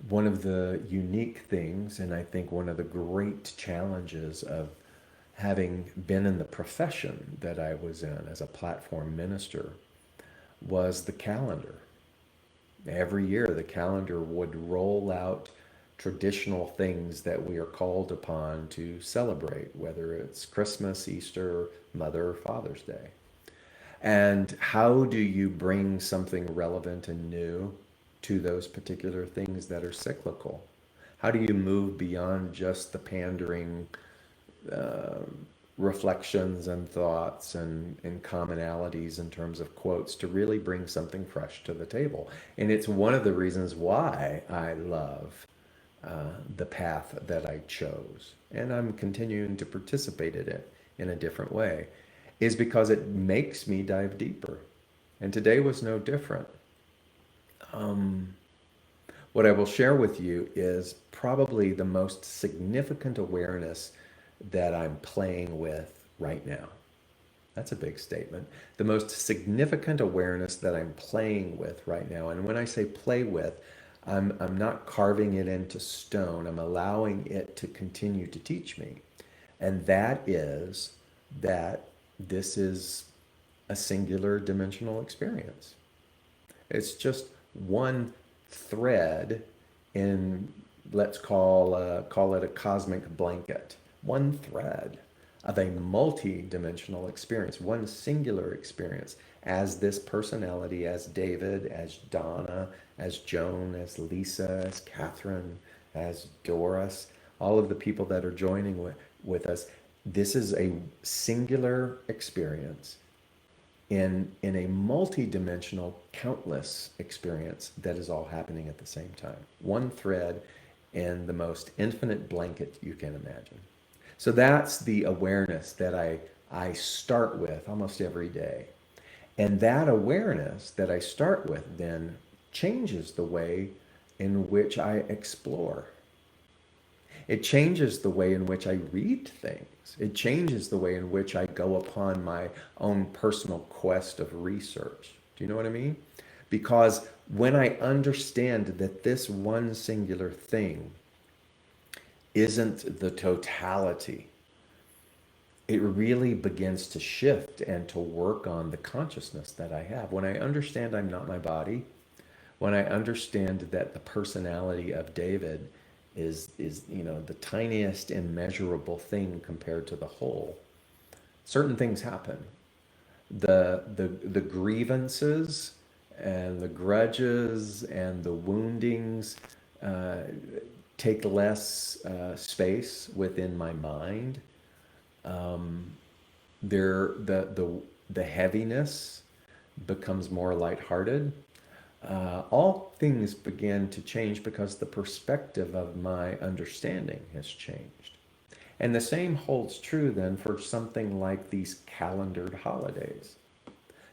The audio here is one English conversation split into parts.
one of the unique things, and I think one of the great challenges of having been in the profession that I was in as a platform minister, was the calendar. Every year, the calendar would roll out traditional things that we are called upon to celebrate, whether it's Christmas, Easter, Mother, or Father's Day. And how do you bring something relevant and new to those particular things that are cyclical? How do you move beyond just the pandering uh, reflections and thoughts and commonalities in terms of quotes to really bring something fresh to the table? And it's one of the reasons why I love the path that I chose, and I'm continuing to participate in it in a different way, is because it makes me dive deeper. And today was no different. What I will share with you is probably the most significant awareness that I'm playing with right now. That's a big statement. The most significant awareness that I'm playing with right now. And when I say play with, I'm not carving it into stone. I'm allowing it to continue to teach me. And that is that this is a singular dimensional experience. It's just one thread in, let's call it a cosmic blanket. One thread of a multi-dimensional experience, one singular experience, as this personality, as David, as Donna, as Joan, as Lisa, as Catherine, as Doris, all of the people that are joining with us. This is a singular experience in a multi-dimensional, countless experience that is all happening at the same time. One thread in the most infinite blanket you can imagine. So that's the awareness that I start with almost every day. And that awareness that I start with then changes the way in which I explore. It changes the way in which I read things. It changes the way in which I go upon my own personal quest of research. Do you know what I mean? Because when I understand that this one singular thing isn't the totality, it really begins to shift and to work on the consciousness that I have. When I understand I'm not my body, when I understand that the personality of David is the tiniest immeasurable thing compared to the whole, certain things happen. The grievances and the grudges and the woundings uh, take less space within my mind. The heaviness becomes more lighthearted. All things begin to change because the perspective of my understanding has changed. And the same holds true then for something like these calendared holidays.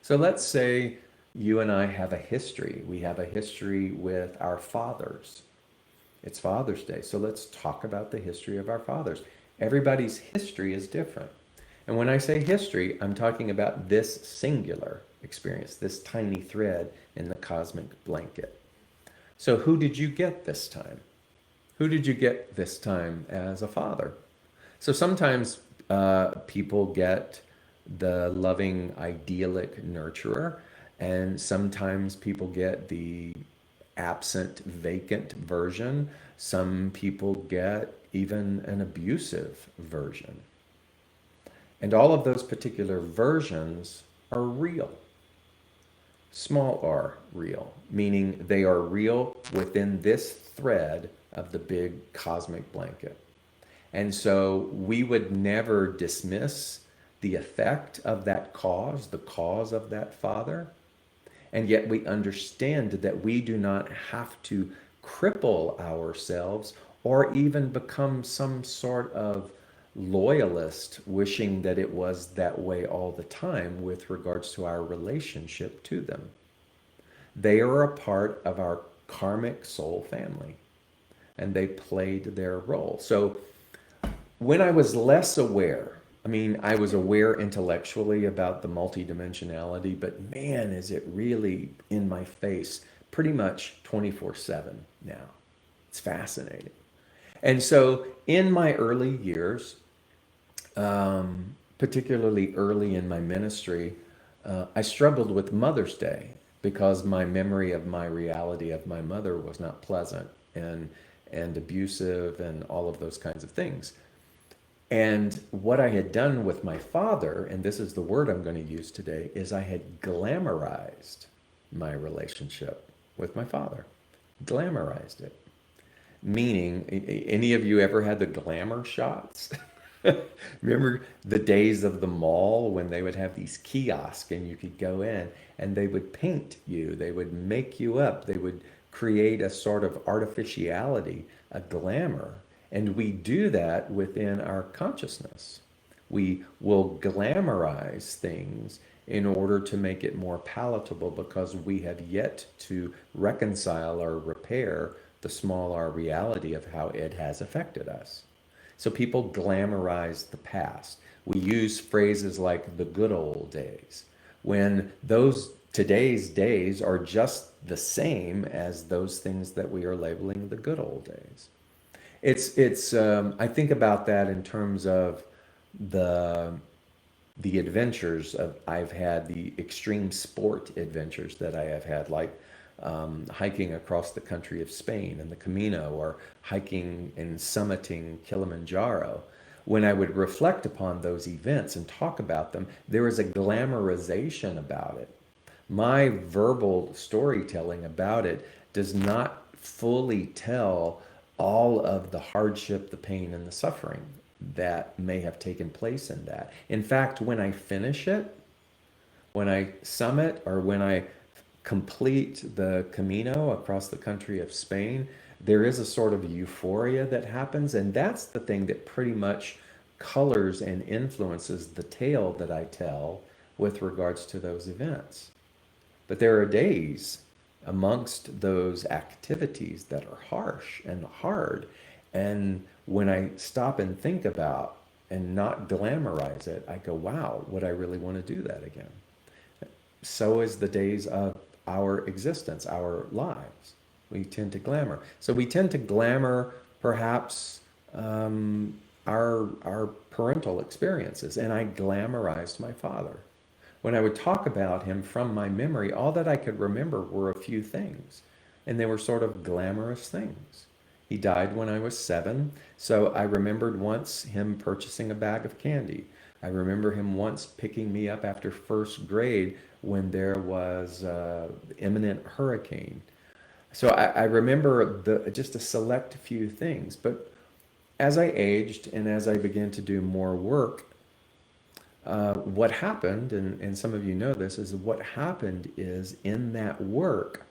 So let's say you and I have a history. We have a history with our fathers. It's Father's Day. So let's talk about the history of our fathers. Everybody's history is different. And when I say history, I'm talking about this singular experience, this tiny thread in the cosmic blanket. So who did you get this time? Who did you get this time as a father? So sometimes people get the loving, idyllic nurturer, and sometimes people get the absent, vacant version. Some people get even an abusive version. And all of those particular versions are real. Small r real, meaning they are real within this thread of the big cosmic blanket. And so we would never dismiss the effect of that cause, the cause of that father. And yet we understand that we do not have to cripple ourselves or even become some sort of loyalist wishing that it was that way all the time with regards to our relationship to them. They are a part of our karmic soul family, and they played their role. So when I was less aware, I mean, I was aware intellectually about the multidimensionality, but man, is it really in my face pretty much 24/7 now. It's fascinating. And so in my early years, particularly early in my ministry, I struggled with Mother's Day because my memory of my reality of my mother was not pleasant and abusive and all of those kinds of things. And what I had done with my father, and this is the word I'm going to use today, is I had glamorized my relationship with my father. Glamorized it. Meaning, any of you ever had the glamour shots? Remember the days of the mall when they would have these kiosks and you could go in and they would paint you, they would make you up, they would create a sort of artificiality, a glamour. And we do that within our consciousness. We will glamorize things in order to make it more palatable because we have yet to reconcile or repair the small r reality of how it has affected us. So people glamorize the past. We use phrases like the good old days, when those today's days are just the same as those things that we are labeling the good old days. It's I think about that in terms of the the adventures of I've had, the extreme sport adventures that I have had, like hiking across the country of Spain and the Camino, or hiking and summiting Kilimanjaro. When I would reflect upon those events and talk about them, there is a glamorization about it. My verbal storytelling about it does not fully tell all of the hardship, the pain, and the suffering that may have taken place in that. In fact, when I finish it, when I summit or when I complete the Camino across the country of Spain, there is a sort of euphoria that happens. And that's the thing that pretty much colors and influences the tale that I tell with regards to those events. But there are days amongst those activities that are harsh and hard. And when I stop and think about and not glamorize it, I go, wow, would I really want to do that again? So is the days of our existence, our lives. We tend to glamour. So we tend to glamour perhaps our parental experiences. And I glamorized my father. When I would talk about him from my memory, all that I could remember were a few things. And they were sort of glamorous things. He died when I was 7, so I remembered once him purchasing a bag of candy. I remember him once picking me up after first grade when there was imminent hurricane. So I remember just a select few things. But as I aged and as I began to do more work, what happened, and some of you know this, is what happened is in that work,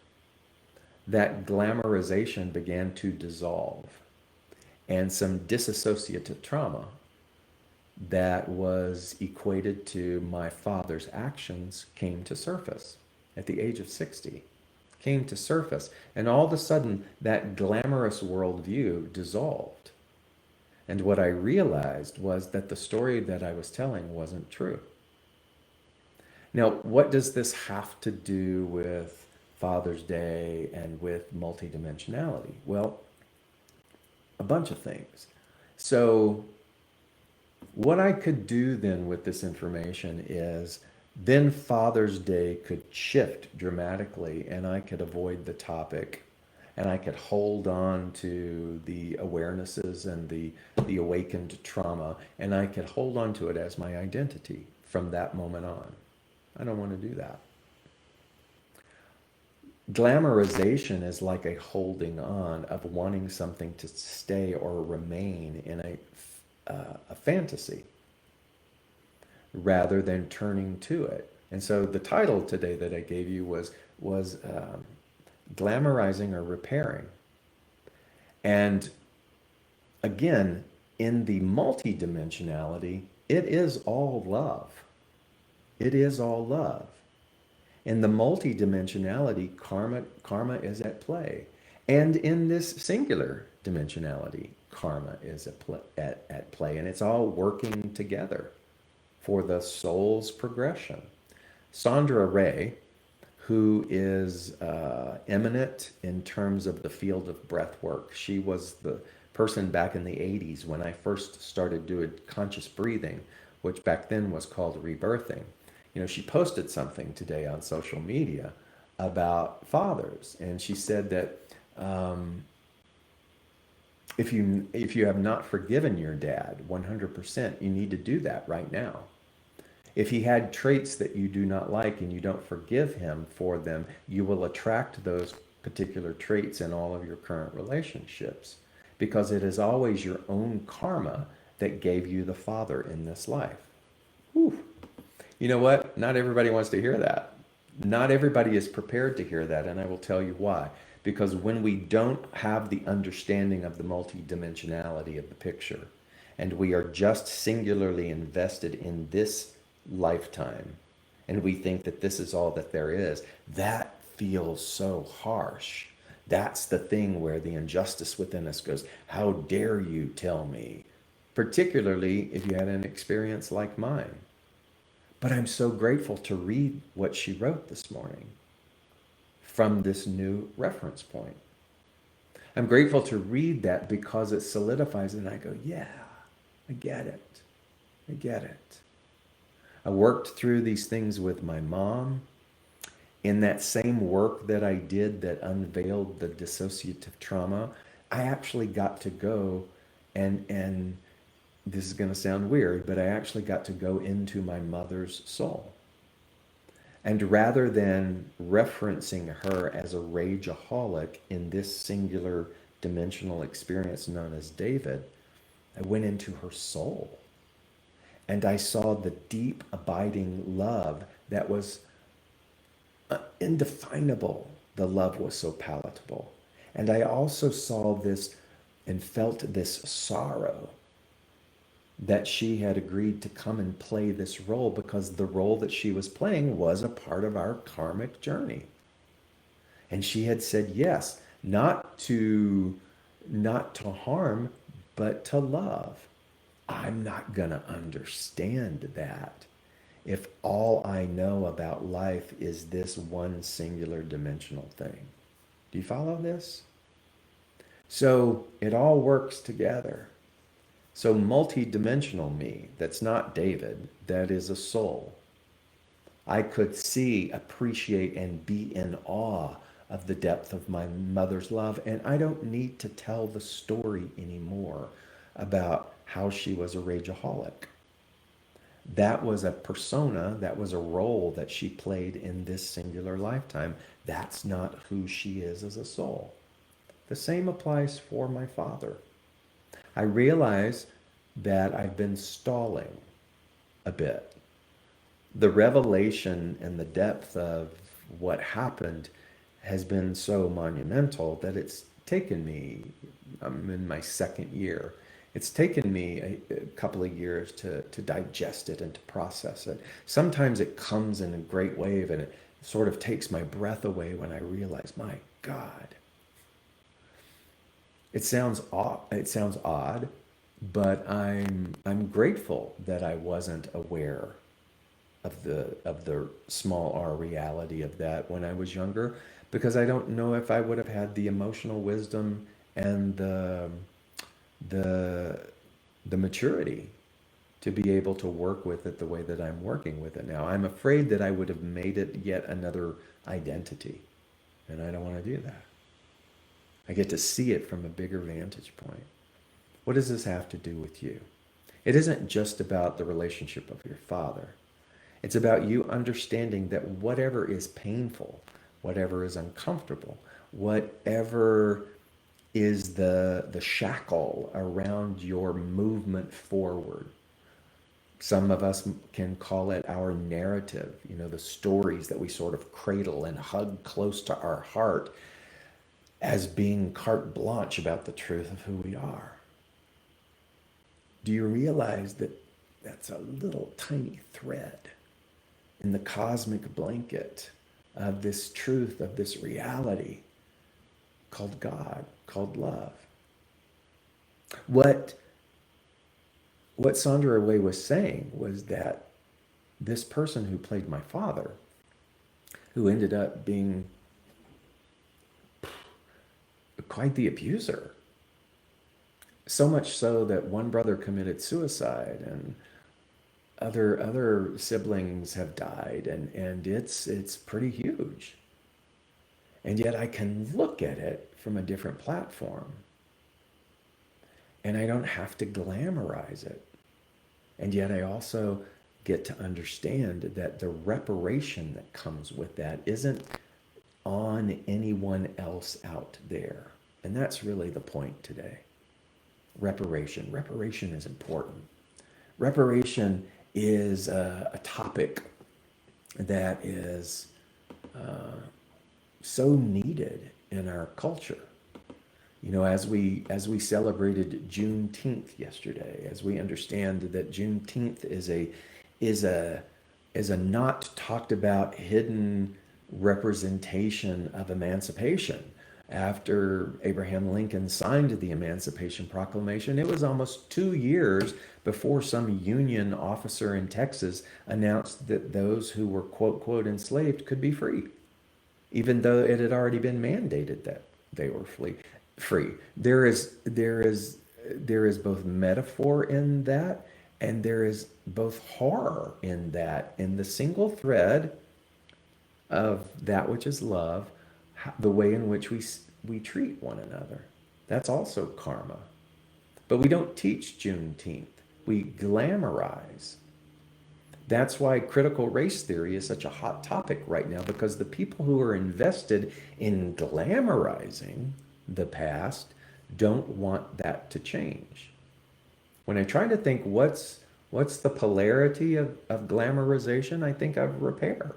that glamorization began to dissolve, and some dissociative trauma that was equated to my father's actions came to surface at the age of 60. Came to surface, and all of a sudden that glamorous worldview dissolved. And what I realized was that the story that I was telling wasn't true. Now, what does this have to do with Father's Day and with multidimensionality? Well, a bunch of things. So what I could do then with this information is then Father's Day could shift dramatically and I could avoid the topic and I could hold on to the awarenesses and the awakened trauma, and I could hold on to it as my identity from that moment on. I don't want to do that. Glamorization is like a holding on of wanting something to stay or remain in a fantasy rather than turning to it. And so the title today that I gave you was glamorizing or repairing. And again, in the multidimensionality, it is all love. It is all love. In the multidimensionality, karma is at play. And in this singular dimensionality, karma is at play. And it's all working together for the soul's progression. Sandra Ray, who is eminent in terms of the field of breath work. She was the person back in the 80s when I first started doing conscious breathing, which back then was called rebirthing. You know, she posted something today on social media about fathers, and she said that if you have not forgiven your dad 100%, you need to do that right now. If he had traits that you do not like and you don't forgive him for them, you will attract those particular traits in all of your current relationships, because it is always your own karma that gave you the father in this life. Whew. You know what? Not everybody wants to hear that. Not everybody is prepared to hear that, and I will tell you why. Because when we don't have the understanding of the multidimensionality of the picture, and we are just singularly invested in this lifetime, and we think that this is all that there is, that feels so harsh. That's the thing where the injustice within us goes, how dare you tell me? Particularly if you had an experience like mine. But I'm so grateful to read what she wrote this morning from this new reference point. I'm grateful to read that because it solidifies, and I go, yeah, I get it. I get it. I worked through these things with my mom. In that same work that I did that unveiled the dissociative trauma, I actually got to go and this is going to sound weird, but I actually got to go into my mother's soul. And rather than referencing her as a rageaholic in this singular dimensional experience known as David, I went into her soul. And I saw the deep, abiding love that was indefinable. The love was so palatable. And I also saw this and felt this sorrow that she had agreed to come and play this role, because the role that she was playing was a part of our karmic journey. And she had said yes, not to harm, but to love. I'm not going to understand that if all I know about life is this one singular dimensional thing. Do you follow this? So it all works together. So multi-dimensional me, that's not David, that is a soul. I could see, appreciate, and be in awe of the depth of my mother's love. And I don't need to tell the story anymore about how she was a rageaholic. That was a persona, that was a role that she played in this singular lifetime. That's not who she is as a soul. The same applies for my father. I realize that I've been stalling a bit. The revelation and the depth of what happened has been so monumental that it's taken me, I'm in my second year, it's taken me a couple of years to digest it and to process it. Sometimes it comes in a great wave and it sort of takes my breath away when I realize, my God. It sounds odd, but I'm grateful that I wasn't aware of the small r reality of that when I was younger, because I don't know if I would have had the emotional wisdom and the maturity to be able to work with it the way that I'm working with it now. I'm afraid that I would have made it yet another identity, and I don't want to do that. I get to see it from a bigger vantage point. What does this have to do with you? It isn't just about the relationship of your father. It's about you understanding that whatever is painful, whatever is uncomfortable, whatever is the shackle around your movement forward. Some of us can call it our narrative, the stories that we sort of cradle and hug close to our heart as being carte blanche about the truth of who we are. Do you realize that that's a little tiny thread in the cosmic blanket of this truth, of this reality called God, called love? What Sandra was saying was that this person who played my father who ended up being quite the abuser. So much so that one brother committed suicide, and other siblings have died, and it's pretty huge. And yet I can look at it from a different platform, and I don't have to glamorize it. And yet I also get to understand that the reparation that comes with that isn't on anyone else out there. And that's really the point today. Reparation. Reparation is important. Reparation is a topic that is so needed in our culture. You know, as we celebrated Juneteenth yesterday, as we understand that Juneteenth is a not talked about hidden representation of emancipation. After Abraham Lincoln signed the Emancipation Proclamation, it was almost 2 years before some Union officer in Texas announced that those who were quote, quote, enslaved could be free, even though it had already been mandated that they were free. There is both metaphor in that, and there is both horror in that, in the single thread of that which is love, the way in which we treat one another. That's also karma. But we don't teach Juneteenth. We glamorize. That's why critical race theory is such a hot topic right now, because the people who are invested in glamorizing the past don't want that to change. When I try to think what's the polarity of glamorization, I think of repair.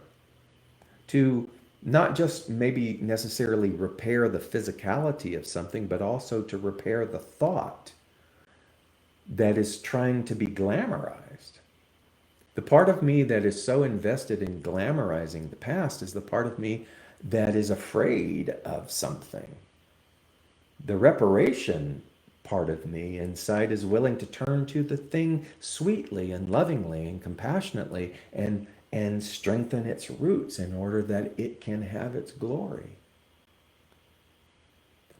To not just maybe necessarily repair the physicality of something, but also to repair the thought that is trying to be glamorized. The part of me that is so invested in glamorizing the past is the part of me that is afraid of something. The reparation part of me inside is willing to turn to the thing sweetly and lovingly and compassionately and strengthen its roots in order that it can have its glory.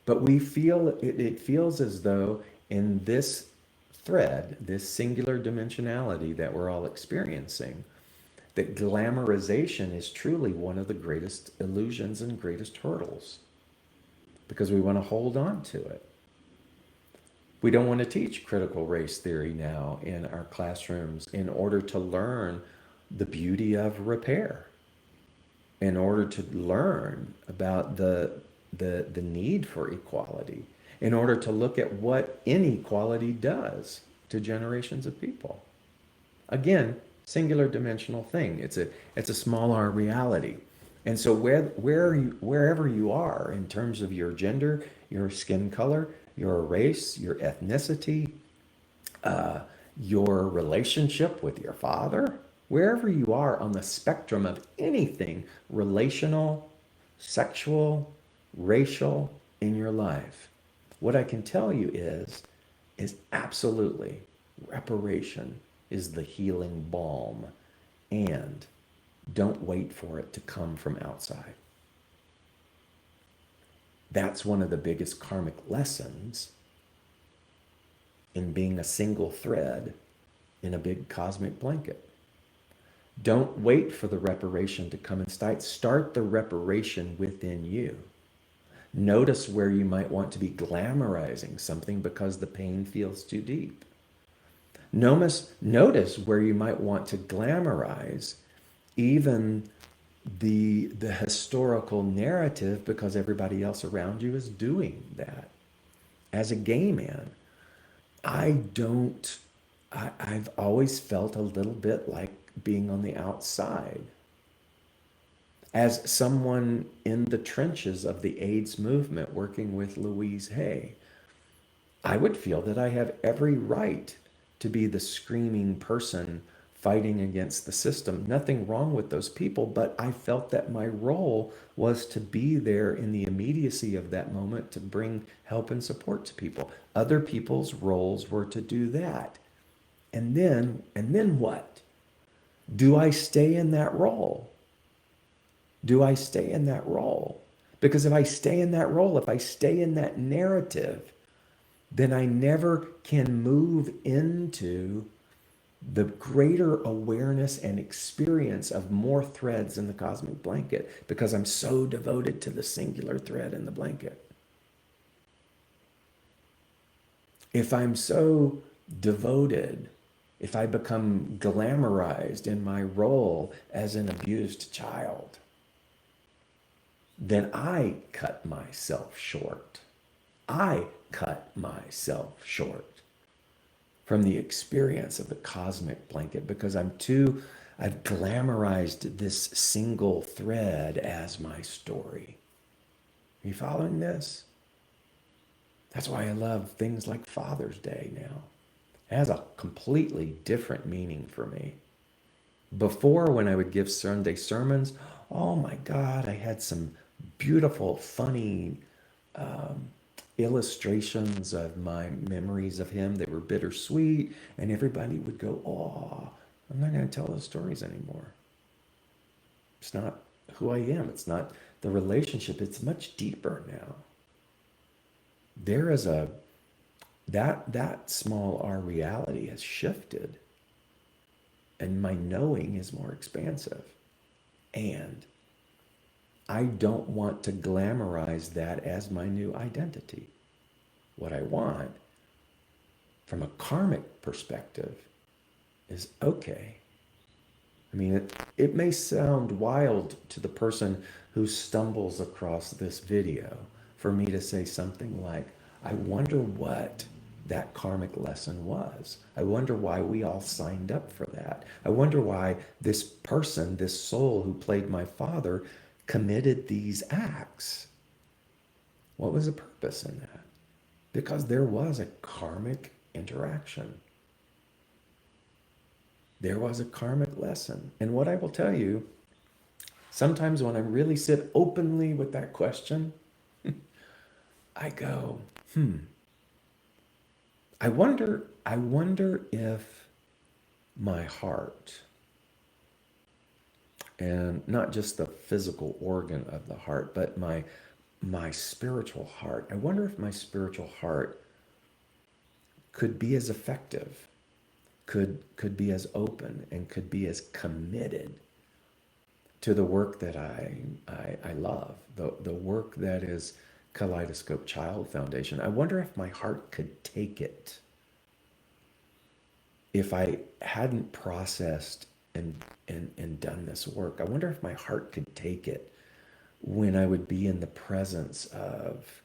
But it feels as though in this thread, this singular dimensionality that we're all experiencing, that glamorization is truly one of the greatest illusions and greatest hurdles, because we want to hold on to it. We don't want to teach critical race theory now in our classrooms in order to learn the beauty of repair, in order to learn about the need for equality, in order to look at what inequality does to generations of people. Again, singular dimensional thing. It's a small r reality. And so wherever you are in terms of your gender, your skin color, your race, your ethnicity, your relationship with your father, wherever you are on the spectrum of anything relational, sexual, racial in your life, what I can tell you is absolutely reparation is the healing balm, and don't wait for it to come from outside. That's one of the biggest karmic lessons in being a single thread in a big cosmic blanket. Don't wait for the reparation to come inside. Start the reparation within you. Notice where you might want to be glamorizing something because the pain feels too deep. Notice where you might want to glamorize even the historical narrative because everybody else around you is doing that. As a gay man, I've always felt a little bit like being on the outside. As someone in the trenches of the AIDS movement working with Louise Hay, I would feel that I have every right to be the screaming person fighting against the system. Nothing wrong with those people, but I felt that my role was to be there in the immediacy of that moment to bring help and support to people. Other people's roles were to do that. And then what? Do I stay in that role? Do I stay in that role? Because if I stay in that role, if I stay in that narrative, then I never can move into the greater awareness and experience of more threads in the cosmic blanket because I'm so devoted to the singular thread in the blanket. If I'm so devoted, if I become glamorized in my role as an abused child, then I cut myself short. I cut myself short from the experience of the cosmic blanket because I've glamorized this single thread as my story. Are you following this? That's why I love things like Father's Day now. It has a completely different meaning for me. Before, when I would give Sunday sermons, oh my God, I had some beautiful, funny illustrations of my memories of him. They were bittersweet, and everybody would go, oh, I'm not going to tell those stories anymore. It's not who I am. It's not the relationship. It's much deeper now. There is that small R reality has shifted, and my knowing is more expansive. And I don't want to glamorize that as my new identity. What I want, from a karmic perspective, is okay. I mean, it may sound wild to the person who stumbles across this video for me to say something like, I wonder what that karmic lesson was. I wonder why we all signed up for that. I wonder why this person, this soul who played my father, committed these acts. What was the purpose in that? Because there was a karmic interaction. There was a karmic lesson. And what I will tell you, sometimes when I really sit openly with that question, I go, I wonder if my heart, and not just the physical organ of the heart, but my spiritual heart, I wonder if my spiritual heart could be as effective, could be as open, and could be as committed to the work that I love, the work that is Kaleidoscope Child Foundation. I wonder if my heart could take it if I hadn't processed and done this work. I wonder if my heart could take it when I would be in the presence of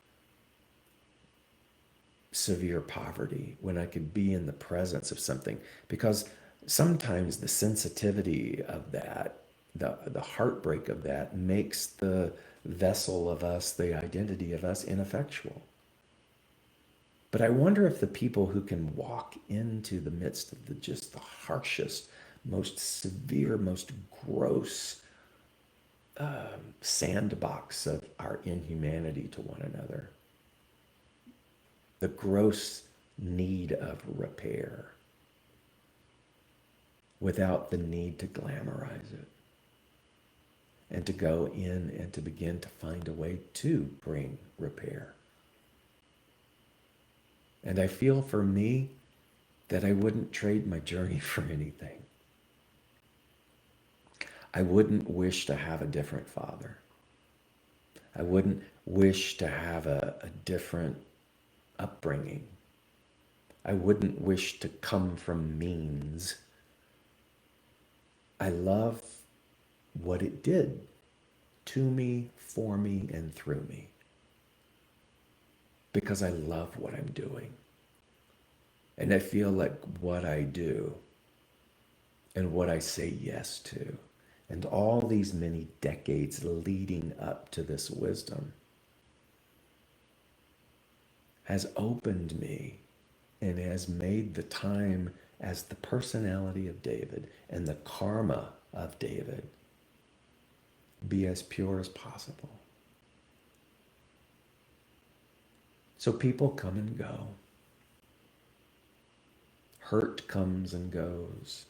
severe poverty, when I could be in the presence of something. Because sometimes the sensitivity of that, the heartbreak of that, makes the vessel of us, the identity of us, ineffectual. But I wonder if the people who can walk into the midst of just the harshest, most severe, most gross sandbox of our inhumanity to one another, the gross need of repair, without the need to glamorize it, and to go in and to begin to find a way to bring repair. And I feel for me that I wouldn't trade my journey for anything. I wouldn't wish to have a different father. I wouldn't wish to have a different upbringing. I wouldn't wish to come from means. I love what it did to me, for me, and through me, because I love what I'm doing. And I feel like what I do and what I say yes to, and all these many decades leading up to this wisdom, has opened me and has made the time as the personality of David and the karma of David be as pure as possible. So people come and go. Hurt comes and goes.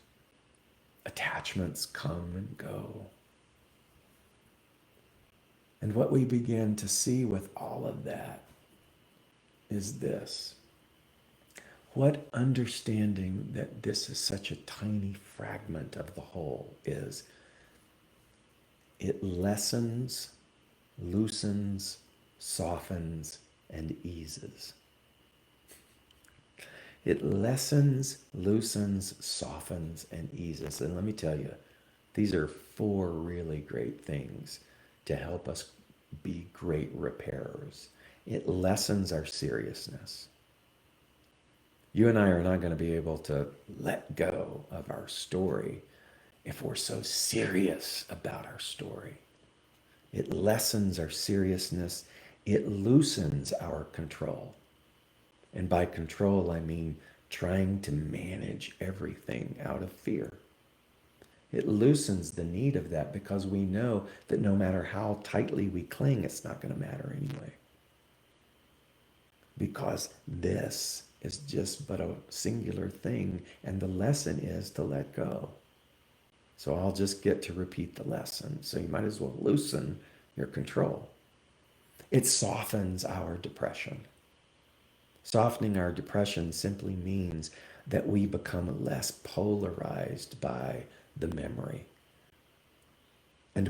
Attachments come and go. And what we begin to see with all of that is this. What understanding that this is such a tiny fragment of the whole is, it lessens, loosens, softens, and eases. It lessens, loosens, softens, and eases. And let me tell you, these are four really great things to help us be great repairers. It lessens our seriousness. You and I are not going to be able to let go of our story if we're so serious about our story. It lessens our seriousness. It loosens our control. And by control, I mean trying to manage everything out of fear. It loosens the need of that because we know that no matter how tightly we cling, it's not going to matter anyway. Because this is just but a singular thing, and the lesson is to let go. So I'll just get to repeat the lesson. So you might as well loosen your control. It softens our depression. Softening our depression simply means that we become less polarized by the memory. And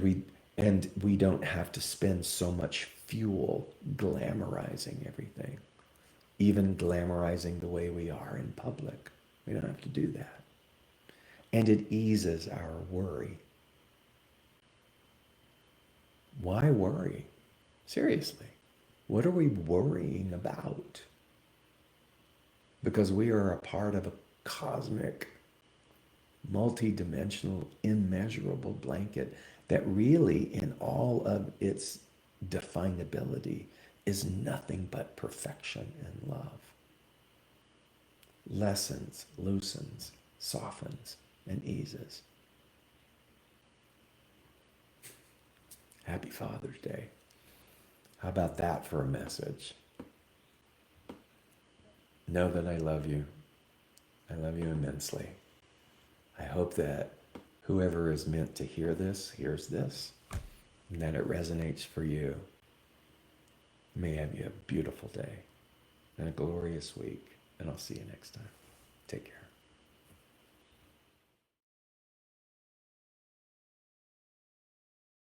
we don't have to spend so much fuel glamorizing everything. Even glamorizing the way we are in public. We don't have to do that. And it eases our worry. Why worry? Seriously, what are we worrying about? Because we are a part of a cosmic, multidimensional, immeasurable blanket that really, in all of its definability, is nothing but perfection and love. Lessens, loosens, softens, and eases. Happy Father's Day. How about that for a message? Know that I love you. I love you immensely. I hope that whoever is meant to hear this hears this, and that it resonates for you. May have you a beautiful day and a glorious week, and I'll see you next time. Take care.